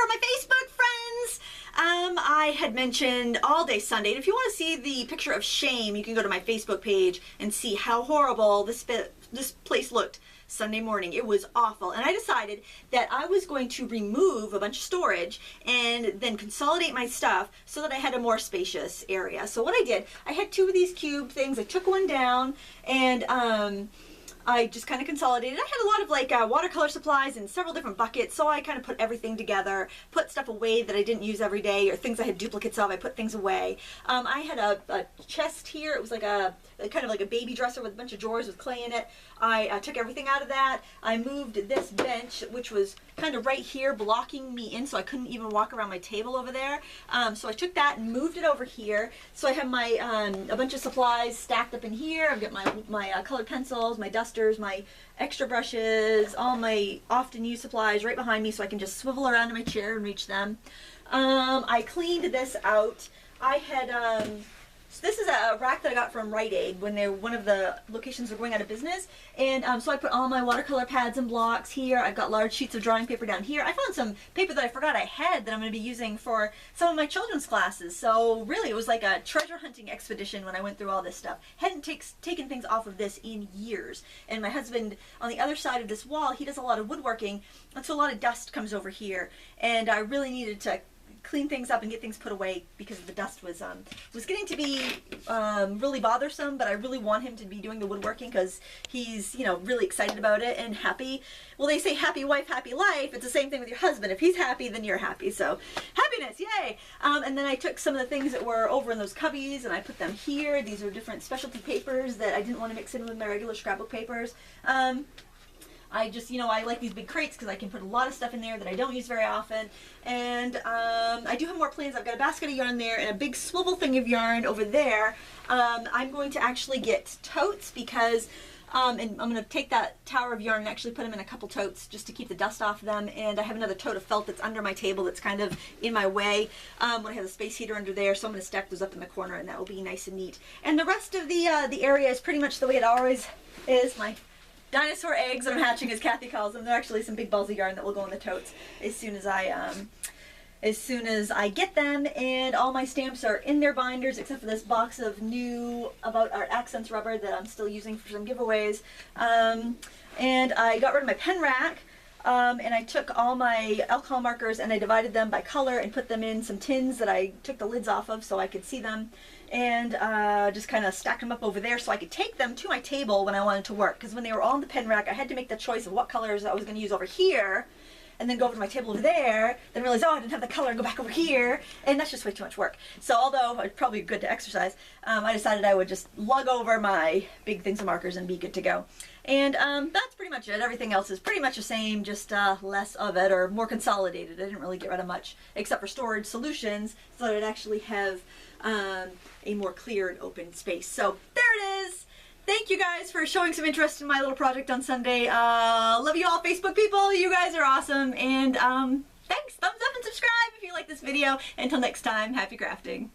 my Facebook friends. I had mentioned all day Sunday, and if you want to see the picture of shame, you can go to my Facebook page and see how horrible this place looked Sunday morning. It was awful, and I decided that I was going to remove a bunch of storage and then consolidate my stuff so that I had a more spacious area. So what I did, I had two of these cube things. I took one down and I just kind of consolidated. I had a lot of like watercolor supplies in several different buckets, so I kind of put everything together, put stuff away that I didn't use every day or things I had duplicates of. I put things away. I had a chest here. It was like a kind of like a baby dresser with a bunch of drawers with clay in it. I took everything out of that. I moved this bench, which was kind of right here blocking me in, so I couldn't even walk around my table over there. So I took that and moved it over here. So I have my a bunch of supplies stacked up in here. I've got my colored pencils, my dusters, my extra brushes, all my often used supplies right behind me, so I can just swivel around in my chair and reach them. I cleaned this out. I had so this is a rack that I got from Rite Aid when one of the locations were going out of business, and so I put all my watercolor pads and blocks here. I've got large sheets of drawing paper down here. I found some paper that I forgot I had that I'm going to be using for some of my children's classes. So really, it was like a treasure hunting expedition when I went through all this stuff. Hadn't taken things off of this in years. And my husband, on the other side of this wall, he does a lot of woodworking, and so a lot of dust comes over here. And I really needed to clean things up and get things put away because the dust was getting to be really bothersome, but I really want him to be doing the woodworking because he's, you know, really excited about it and happy. Well, they say happy wife, happy life. It's the same thing with your husband. If he's happy, then you're happy. So happiness, yay! And then I took some of the things that were over in those cubbies and I put them here. These are different specialty papers that I didn't want to mix in with my regular scrapbook papers. I just, you know, I like these big crates because I can put a lot of stuff in there that I don't use very often. And I do have more plans. I've got a basket of yarn there and a big swivel thing of yarn over there. I'm going to actually get totes because, and I'm going to take that tower of yarn and actually put them in a couple totes just to keep the dust off them. And I have another tote of felt that's under my table that's kind of in my way when I have the space heater under there. So I'm going to stack those up in the corner and that will be nice and neat. And the rest of the area is pretty much the way it always is. My dinosaur eggs that I'm hatching, as Kathy calls them. They're actually some big balls of yarn that will go in the totes as soon as I get them. And all my stamps are in their binders except for this box of new About Art Accents rubber that I'm still using for some giveaways. And I got rid of my pen rack. And I took all my alcohol markers and I divided them by color and put them in some tins that I took the lids off of so I could see them, and just kind of stacked them up over there so I could take them to my table when I wanted to work, because when they were all in the pen rack I had to make the choice of what colors I was going to use over here and then go over to my table over there, then realize, oh, I didn't have the color, and go back over here, and that's just way too much work. So although it's probably good to exercise, I decided I would just lug over my big things of markers and be good to go. And that's pretty much it. Everything else is pretty much the same, just less of it or more consolidated. I didn't really get rid of much except for storage solutions so that I'd actually have a more cleared open space. So there it is. Thank you guys for showing some interest in my little project on Sunday. Love you all, Facebook people. You guys are awesome. And thanks. Thumbs up and subscribe if you like this video. Until next time, happy crafting.